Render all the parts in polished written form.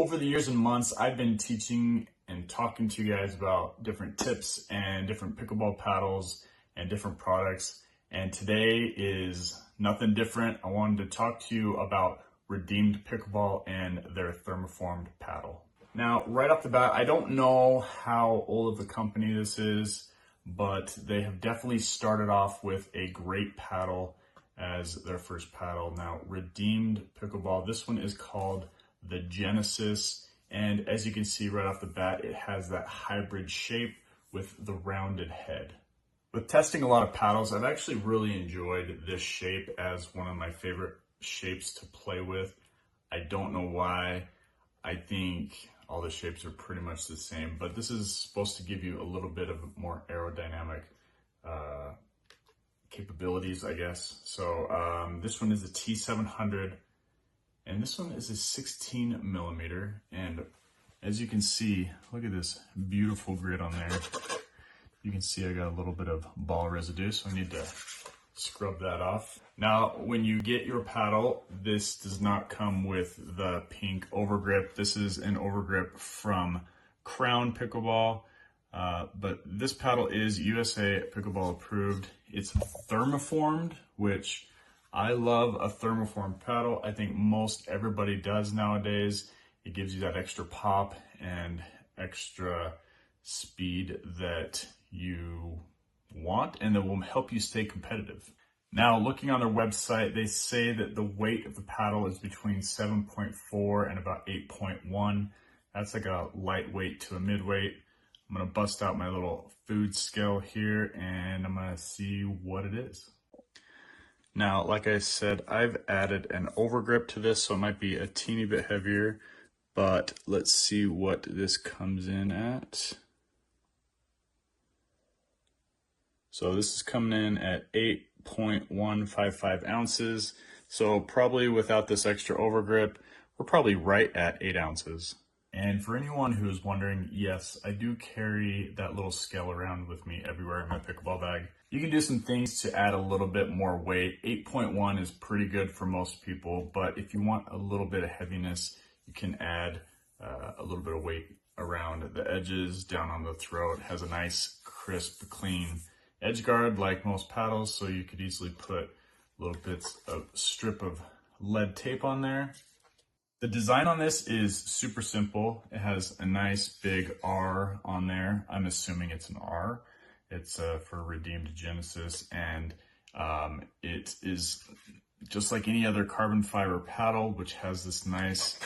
Over the years and months, I've been teaching and talking to you guys about different tips and different pickleball paddles and different products. And today is nothing different. I wanted to talk to you about Redeemed Pickleball and their thermoformed paddle. Now, right off the bat, I don't know how old of a company this is, but they have definitely started off with a great paddle as their first paddle. Now, Redeemed Pickleball, this one is called the Genesis, and as you can see right off the bat, it has that hybrid shape with the rounded head. With testing a lot of paddles, I've actually really enjoyed this shape as one of my favorite shapes to play with. I don't know why. I think all the shapes are pretty much the same, but this is supposed to give you a little bit of more aerodynamic capabilities, I guess. So this one is a T700, and this one is a 16 millimeter. And as you can see, look at this beautiful grid on there. You can see I got a little bit of ball residue, so I need to scrub that off. Now, when you get your paddle, this does not come with the pink overgrip. This is an overgrip from Crown Pickleball, but this paddle is USA Pickleball approved. It's thermoformed, which I love a thermoformed paddle. I think most everybody does nowadays. It gives you that extra pop and extra speed that you want, and that will help you stay competitive. Now, looking on their website, they say that the weight of the paddle is between 7.4 and about 8.1. That's like a lightweight to a midweight. I'm gonna bust out my little food scale here and I'm gonna see what it is. Now, like I said, I've added an overgrip to this, so it might be a teeny bit heavier, but let's see what this comes in at. So this is coming in at 8.155 ounces. So probably without this extra overgrip, we're probably right at 8 ounces. And for anyone who's wondering, yes, I do carry that little scale around with me everywhere in my pickleball bag. You can do some things to add a little bit more weight. 8.1 is pretty good for most people, but if you want a little bit of heaviness, you can add a little bit of weight around the edges, down on the throat. It has a nice, crisp, clean edge guard like most paddles, so you could easily put little bits of strip of lead tape on there. The design on this is super simple. It has a nice big R on there. I'm assuming it's an R. It's for Redeemed Genesis, and it is just like any other carbon fiber paddle, which has this nice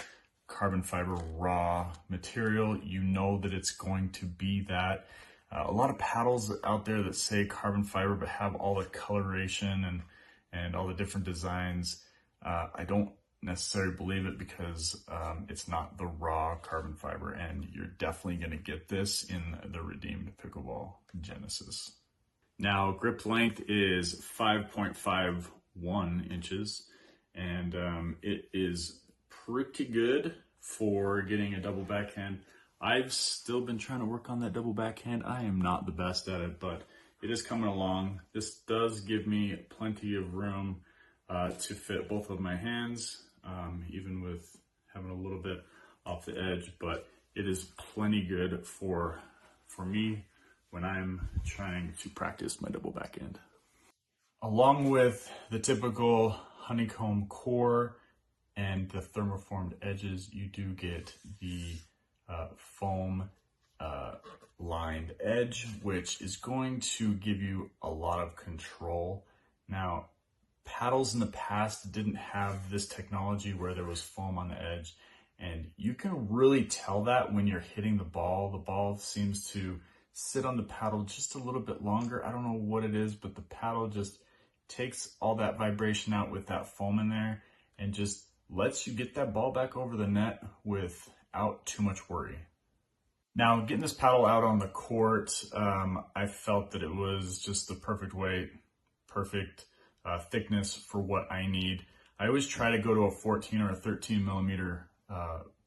carbon fiber raw material. You know that it's going to be that. A lot of paddles out there that say carbon fiber but have all the coloration and all the different designs, I don't necessarily believe it, because it's not the raw carbon fiber, and you're definitely going to get this in the Redeemed Pickleball Genesis. Now, grip length is 5.51 inches, and it is pretty good for getting a double backhand. I've still been trying to work on that double backhand. I am not the best at it, but it is coming along. This does give me plenty of room to fit both of my hands, even with having a little bit off the edge, but it is plenty good for me when I'm trying to practice my double backhand. Along with the typical honeycomb core and the thermoformed edges, you do get the foam lined edge, which is going to give you a lot of control. Now, paddles in the past didn't have this technology where there was foam on the edge, and you can really tell that when you're hitting the ball. The ball seems to sit on the paddle just a little bit longer. I don't know what it is, but the paddle just takes all that vibration out with that foam in there and just lets you get that ball back over the net without too much worry. Now, getting this paddle out on the court, I felt that it was just the perfect weight, perfect thickness for what I need. I always try to go to a 14 or a 13 millimeter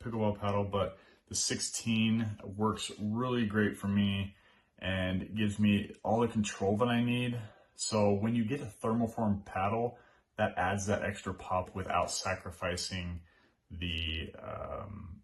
pickleball paddle, but the 16 works really great for me and gives me all the control that I need. So when you get a thermoform paddle, that adds that extra pop without sacrificing the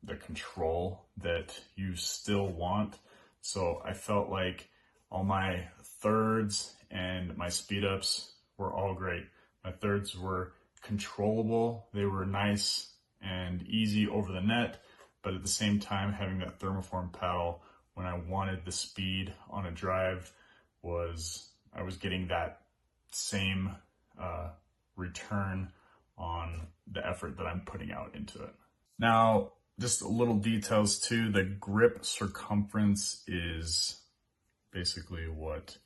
the control that you still want. So I felt like all my thirds and my speed ups were all great. My thirds were controllable. They were nice and easy over the net, but at the same time, having that thermoform paddle when I wanted the speed on a drive I was getting that same return on the effort that I'm putting out into it. Now, just little details too, the grip circumference is basically what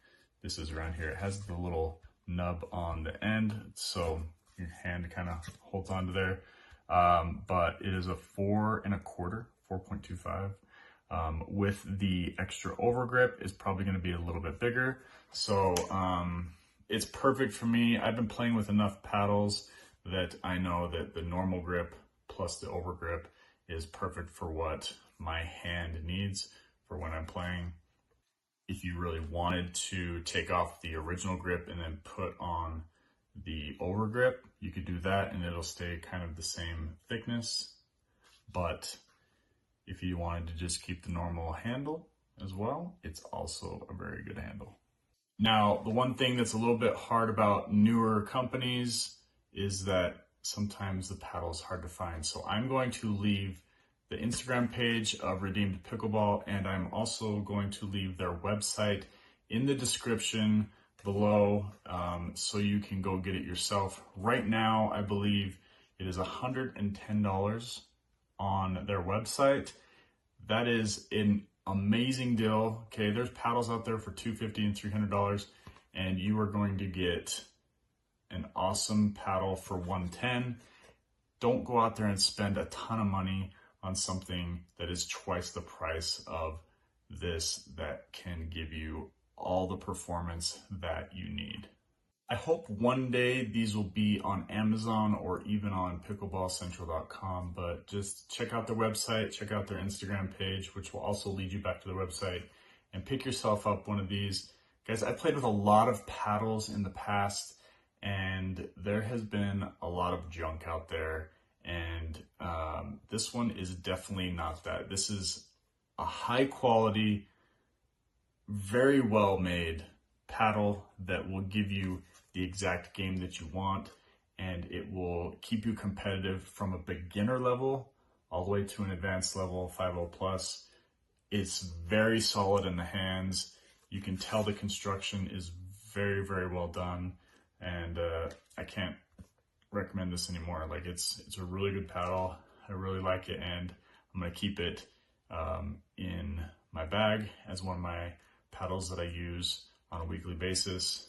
this is around here. It has the little nub on the end, so your hand kind of holds onto there. But it is a 4 1/4, 4.25. With the extra overgrip, it's probably going to be a little bit bigger. So it's perfect for me. I've been playing with enough paddles that I know that the normal grip plus the overgrip is perfect for what my hand needs for when I'm playing. If you really wanted to take off the original grip and then put on the overgrip, you could do that and it'll stay kind of the same thickness. But if you wanted to just keep the normal handle as well, it's also a very good handle. Now, the one thing that's a little bit hard about newer companies is that sometimes the paddle is hard to find. So I'm going to leave the Instagram page of Redeemed Pickleball, and I'm also going to leave their website in the description below, so you can go get it yourself. Right now, I believe it is $110 on their website. That is an amazing deal. Okay, there's paddles out there for $250 and $300, and you are going to get an awesome paddle for $110. Don't go out there and spend a ton of money on something that is twice the price of this, that can give you all the performance that you need. I hope one day these will be on Amazon or even on pickleballcentral.com, but just check out their website, check out their Instagram page, which will also lead you back to the website, and pick yourself up one of these. Guys, I played with a lot of paddles in the past, and there has been a lot of junk out there, and this one is definitely not that. This is a high quality, very well made paddle that will give you the exact game that you want, and it will keep you competitive from a beginner level all the way to an advanced level, 5.0 plus. It's very solid in the hands. You can tell the construction is very, very well done, and I can't recommend this anymore. Like, it's a really good paddle. I really like it, and I'm gonna keep it in my bag as one of my paddles that I use on a weekly basis.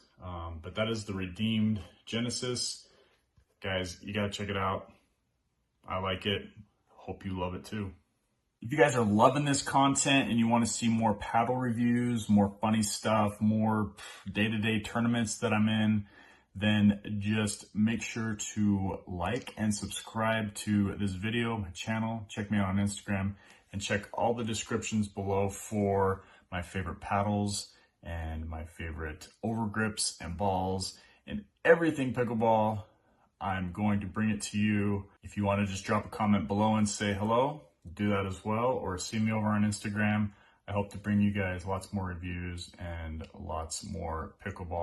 But that is the Redeemed Genesis. Guys, you gotta check it out. I like it. Hope you love it too. If you guys are loving this content and you want to see more paddle reviews, more funny stuff, more day-to-day tournaments that I'm in, then just make sure to like and subscribe to this video, my channel. Check me out on Instagram, and check all the descriptions below for my favorite paddles and my favorite overgrips and balls and everything pickleball. I'm going to bring it to you. If you want to just drop a comment below and say hello, do that as well, or see me over on Instagram. I hope to bring you guys lots more reviews and lots more pickleball